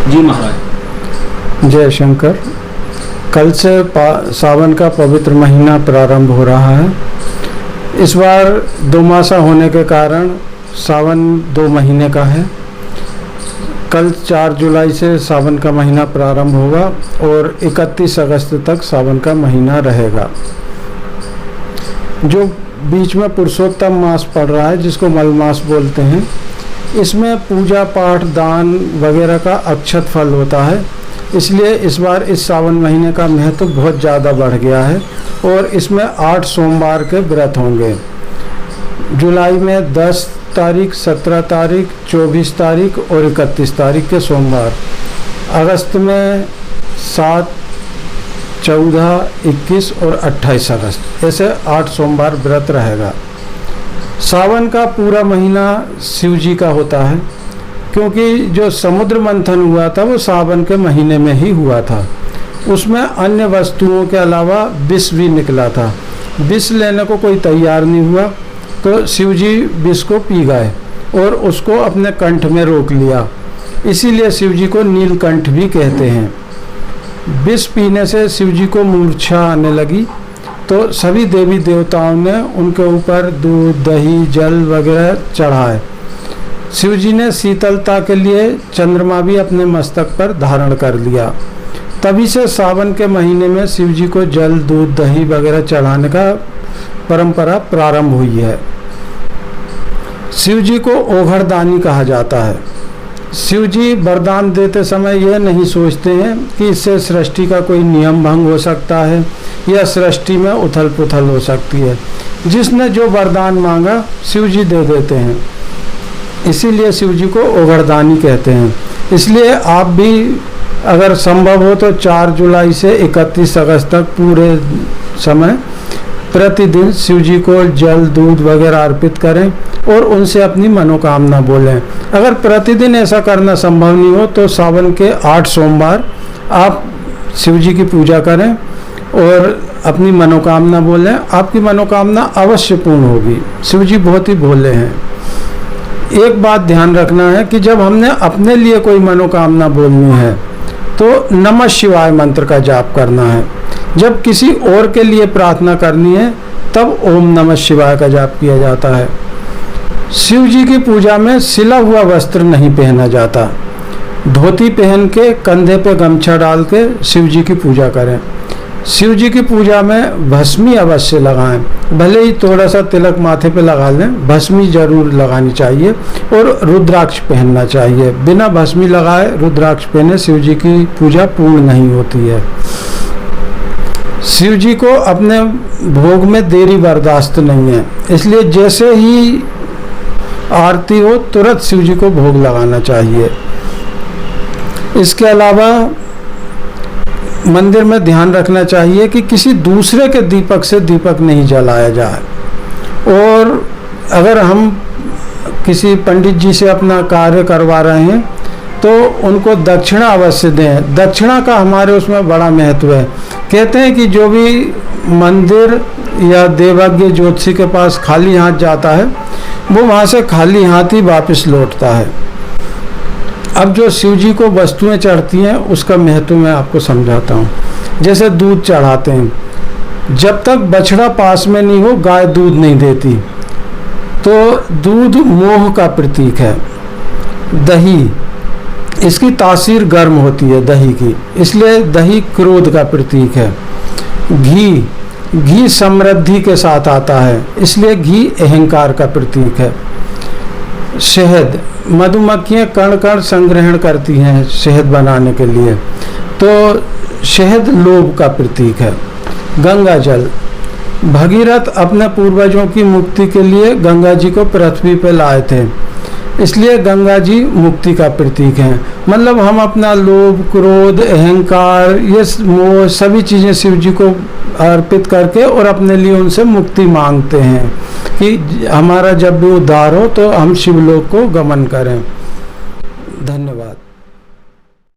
जी महाराज। जय शंकर। कल से सावन का पवित्र महीना प्रारंभ हो रहा है। इस बार दोमासा होने के कारण सावन 2 महीने का है। कल 4 जुलाई से सावन का महीना प्रारंभ होगा और 31 अगस्त तक सावन का महीना रहेगा। जो बीच में पुरुषोत्तम मास पड़ रहा है, जिसको मल मास बोलते हैं, इसमें पूजा पाठ दान वगैरह का अक्षत फल होता है। इसलिए इस बार इस सावन महीने का महत्व बहुत ज़्यादा बढ़ गया है और इसमें 8 सोमवार के व्रत होंगे। जुलाई में 10 तारीख, 17 तारीख, 24 तारीख और 31 तारीख के सोमवार। अगस्त में 7, 14, 21 और 28 अगस्त, ऐसे 8 सोमवार व्रत रहेगा। सावन का पूरा महीना शिव जी का होता है, क्योंकि जो समुद्र मंथन हुआ था वो सावन के महीने में ही हुआ था। उसमें अन्य वस्तुओं के अलावा विष भी निकला था। विष लेने को कोई तैयार नहीं हुआ तो शिव जी विष को पी गए और उसको अपने कंठ में रोक लिया। इसीलिए शिव जी को नीलकंठ भी कहते हैं। विष पीने से शिव जी को मूर्छा आने लगी तो सभी देवी देवताओं ने उनके ऊपर दूध, दही, जल वगैरह चढ़ाए। शिव जी ने शीतलता के लिए चंद्रमा भी अपने मस्तक पर धारण कर लिया। तभी से सावन के महीने में शिव जी को जल, दूध, दही वगैरह चढ़ाने का परंपरा प्रारंभ हुई है। शिव जी को ओघरदानी कहा जाता है। शिव जी वरदान देते समय यह नहीं सोचते हैं कि इससे सृष्टि का कोई नियम भंग हो सकता है या सृष्टि में उथल पुथल हो सकती है। जिसने जो वरदान मांगा शिव जी दे देते हैं। इसीलिए शिव जी को ओघरदानी कहते हैं। इसलिए आप भी अगर संभव हो तो 4 जुलाई से 31 अगस्त तक पूरे समय प्रतिदिन शिव जी को जल, दूध वगैरह अर्पित करें और उनसे अपनी मनोकामना बोलें। अगर प्रतिदिन ऐसा करना संभव नहीं हो तो सावन के 8 सोमवार आप शिव जी की पूजा करें और अपनी मनोकामना बोलें। आपकी मनोकामना अवश्य पूर्ण होगी। शिव जी बहुत ही भोले हैं। एक बात ध्यान रखना है कि जब हमने अपने लिए कोई मनोकामना बोलनी है तो नमः शिवाय मंत्र का जाप करना है। जब किसी और के लिए प्रार्थना करनी है तब ओम नमः शिवाय का जाप किया जाता है। शिव जी की पूजा में सिला हुआ वस्त्र नहीं पहना जाता। धोती पहन के कंधे पे गमछा डाल के शिव जी की पूजा करें। शिव जी की पूजा में भस्मी अवश्य लगाएं। भले ही थोड़ा सा तिलक माथे पे लगा लें, भस्मी जरूर लगानी चाहिए और रुद्राक्ष पहनना चाहिए। बिना भस्मी लगाए रुद्राक्ष पहने शिव जी की पूजा पूर्ण नहीं होती है। शिव जी को अपने भोग में देरी बर्दाश्त नहीं है, इसलिए जैसे ही आरती हो तुरंत शिव जी को भोग लगाना चाहिए। इसके अलावा मंदिर में ध्यान रखना चाहिए कि किसी दूसरे के दीपक से दीपक नहीं जलाया जाए। और अगर हम किसी पंडित जी से अपना कार्य करवा रहे हैं तो उनको दक्षिणा अवश्य दें। दक्षिणा का हमारे उसमें बड़ा महत्व है। कहते हैं कि जो भी मंदिर या देवज्ञ ज्योतिषी के पास खाली हाथ जाता है वो वहाँ से खाली हाथ ही वापस लौटता है। अब जो शिव जी को वस्तुएं चढ़ती हैं उसका महत्व मैं आपको समझाता हूँ। जैसे दूध चढ़ाते हैं, जब तक बछड़ा पास में नहीं हो गाय दूध नहीं देती। तो दूध मोह का प्रतीक है। दही, इसकी तासीर गर्म होती है दही की, इसलिए दही क्रोध का प्रतीक है। घी समृद्धि के साथ आता है, इसलिए घी अहंकार का प्रतीक है। शहद, मधुमक्खियाँ कण कण संग्रहण करती हैं शहद बनाने के लिए, तो शहद लोभ का प्रतीक है। गंगा जल, भगीरथ अपने पूर्वजों की मुक्ति के लिए गंगा जी को पृथ्वी पर लाए थे, इसलिए गंगा जी मुक्ति का प्रतीक हैं। मतलब हम अपना लोभ, क्रोध, अहंकार, ये मोह सभी चीज़ें शिव जी को अर्पित करके और अपने लिए उनसे मुक्ति मांगते हैं कि हमारा जब भी उद्धार हो तो हम शिवलोक को गमन करें। धन्यवाद।